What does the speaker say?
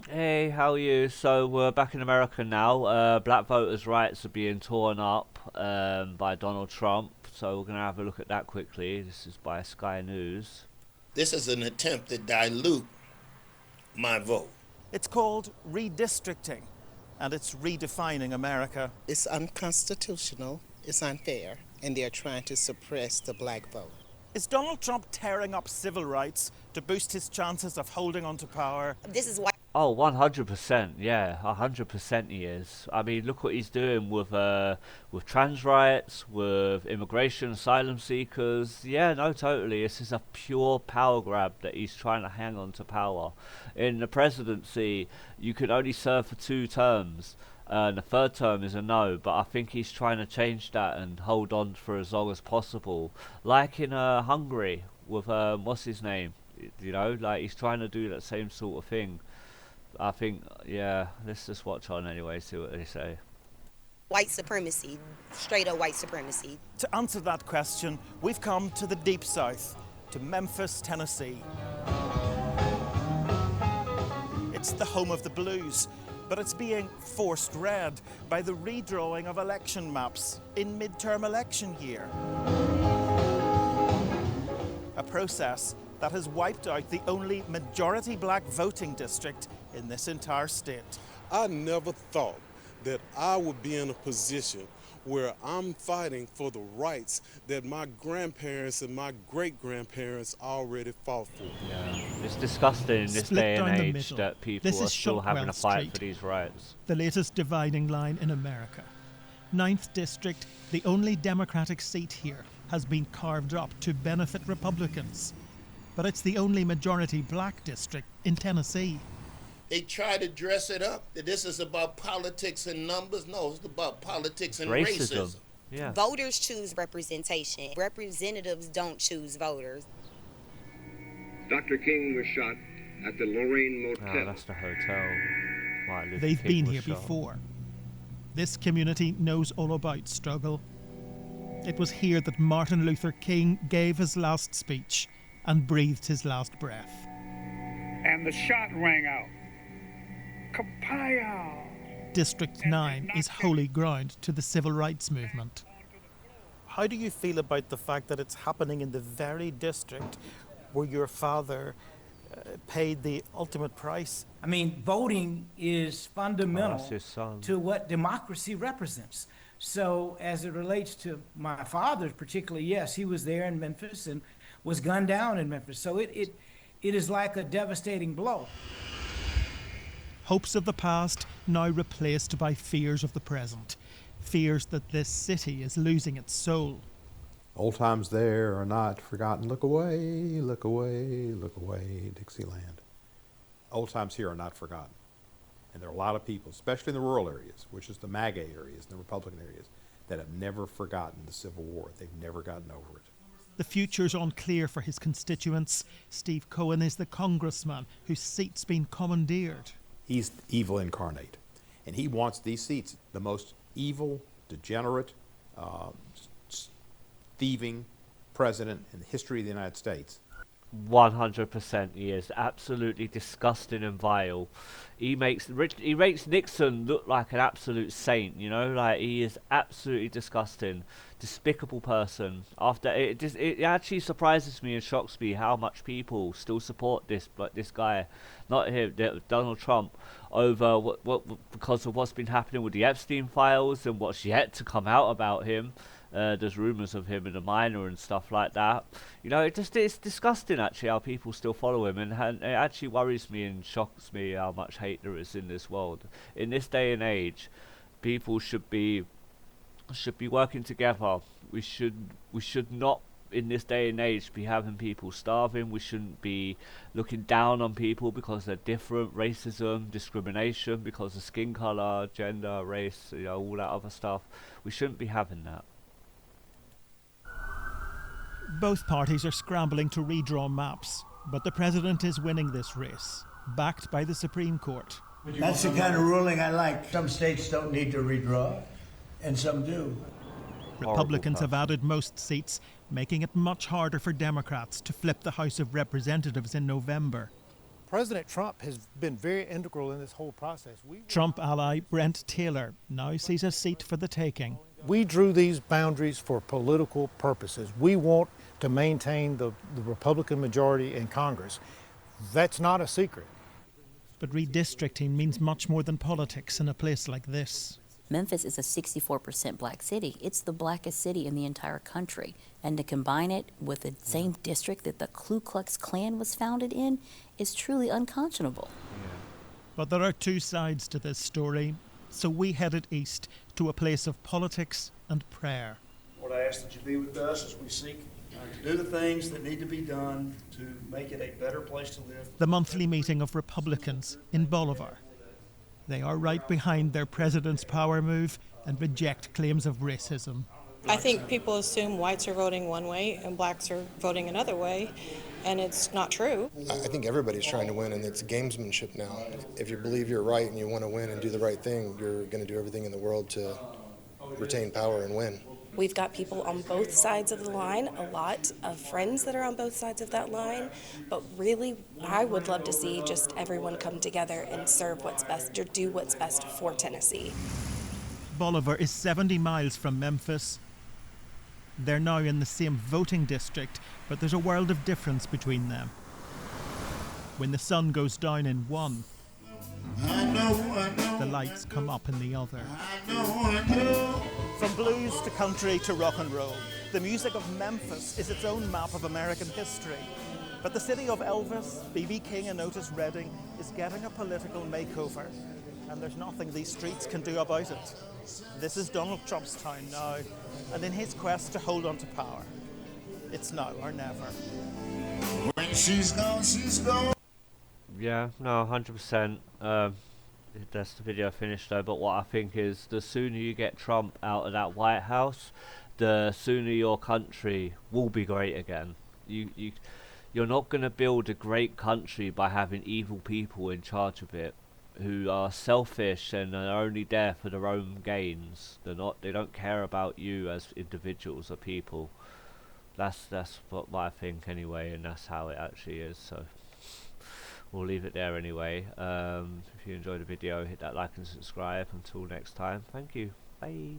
Hey, how are you? So we're back in America now. Black voters' rights are being torn up by Donald Trump. So we're gonna have a look at that quickly. This is by Sky News. This is an attempt to dilute my vote. It's called redistricting, and it's redefining America. It's unconstitutional, it's unfair, and they're trying to suppress the black vote. Is Donald Trump tearing up civil rights to boost his chances of holding on to power? This is why Oh, 100%. Yeah, 100% he is. I mean, look what he's doing with trans rights, with immigration, asylum seekers. Yeah, no, totally. This is a pure power grab that he's trying to hang on to power. In the presidency, you could only serve for 2 terms. And the third term is a no, but I think he's trying to change that and hold on for as long as possible. Like in Hungary with what's his name? You know, like he's trying to do that same sort of thing. I think, yeah, let's just watch on anyway, see what they say. white supremacy, straight up white supremacy. To answer that question, we've come to the Deep South, to Memphis, Tennessee. It's the home of the blues, but it's being forced red by the redrawing of election maps in midterm election year. A process that has wiped out the only majority black voting district in this entire state. I never thought that I would be in a position where I'm fighting for the rights that my grandparents and my great-grandparents already fought for. Yeah, it's disgusting in this Split day and down the age middle. that people This are is still having to Shotwell fight Street. for these rights. The latest dividing line in America. Ninth District, the only Democratic seat here, has been carved up to benefit Republicans. But it's the only majority black district in Tennessee. They try to dress it up that this is about politics and numbers. No, it's about politics and Racism. racism. Yeah. Voters choose representation. Representatives don't choose voters. Dr. King was shot at the Lorraine Ah, Motel. that's the hotel. Martin Luther They've King been was here shot. before. This community knows all about struggle. It was here that Martin Luther King gave his last speech and breathed his last breath. And the shot rang out. Kapow! District 9 is holy ground to the civil rights movement. How do you feel about the fact that it's happening in the very district where your father paid the ultimate price? I mean, voting is Oh, fundamental that's his son. to what democracy represents. So, as it relates to my father, particularly, yes, he was there in Memphis and was gunned down in Memphis. So, it is like a devastating blow. Hopes of the past now replaced by fears of the present. Fears that this city is losing its soul. Old times there are not forgotten. Look away, look away, look away, Dixieland. Old times here are not forgotten. And there are a lot of people, especially in the rural areas, which is the MAGA areas and the Republican areas, that have never forgotten the Civil War. They've never gotten over it. The future's unclear for his constituents. Steve Cohen is the congressman whose seat's been commandeered. He's evil incarnate. And he wants these seats, the most evil, degenerate, thieving president in the history of the United States. 100% he is absolutely disgusting and vile. He makes Nixon look like an absolute saint, you know, like he is absolutely disgusting, despicable person. After it actually surprises me and shocks me how much people still support this guy, not him, Donald Trump, over what because of what's been happening with the Epstein files and what's yet to come out about him. There's rumours of him in a minor and stuff like that. You know, it's disgusting actually how people still follow him, and it actually worries me and shocks me how much hate there is in this world. In this day and age, people should be working together. We should not in this day and age be having people starving. We shouldn't be looking down on people because they're different, racism, discrimination because of skin colour, gender, race, you know, all that other stuff. We shouldn't be having that. Both parties are scrambling to redraw maps, but the president is winning this race, backed by the Supreme Court. That's the kind of ruling I like. Some states don't need to redraw, and some do. Republicans have added most seats, making it much harder for Democrats to flip the House of Representatives in November. President Trump has been very integral in this whole process. Trump ally Brent Taylor now sees a seat for the taking. We drew these boundaries for political purposes. We want to maintain the Republican majority in Congress. That's not a secret. But redistricting means much more than politics in a place like this. Memphis is a 64% black city. It's the blackest city in the entire country. And to combine it with the same district that the Ku Klux Klan was founded in is truly unconscionable. But there are two sides to this story, so we headed east to a place of politics and prayer. Lord, I ask that you be with us as we seek to do the things that need to be done to make it a better place to live. The monthly meeting of Republicans in Bolivar. They are right behind their president's power move and reject claims of racism. I think people assume whites are voting one way and blacks are voting another way, and it's not true. I think everybody's trying to win, and it's gamesmanship now. If you believe you're right and you want to win and do the right thing, you're going to do everything in the world to retain power and win. We've got people on both sides of the line, a lot of friends that are on both sides of that line, but really I would love to see just everyone come together and serve what's best or do what's best for Tennessee. Bolivar is 70 miles from Memphis. They're now in the same voting district, but there's a world of difference between them. When the sun goes down in one, the lights come up in the other. From blues to country to rock and roll, the music of Memphis is its own map of American history. But the city of Elvis, B.B. King and Otis Redding is getting a political makeover, and there's nothing these streets can do about it. This is Donald Trump's town now, and in his quest to hold on to power, it's now or never. When she's gone, she's gone. Yeah, no, 100%. That's the video finished though, but what I think is the sooner you get Trump out of that White House, the sooner your country will be great again. You're not going to build a great country by having evil people in charge of it who are selfish and are only there for their own gains. They don't care about you as individuals or people. That's what I think anyway, and that's how it actually is. So we'll leave it there anyway. If you enjoyed the video, hit that like and subscribe. Until next time, thank you. Bye.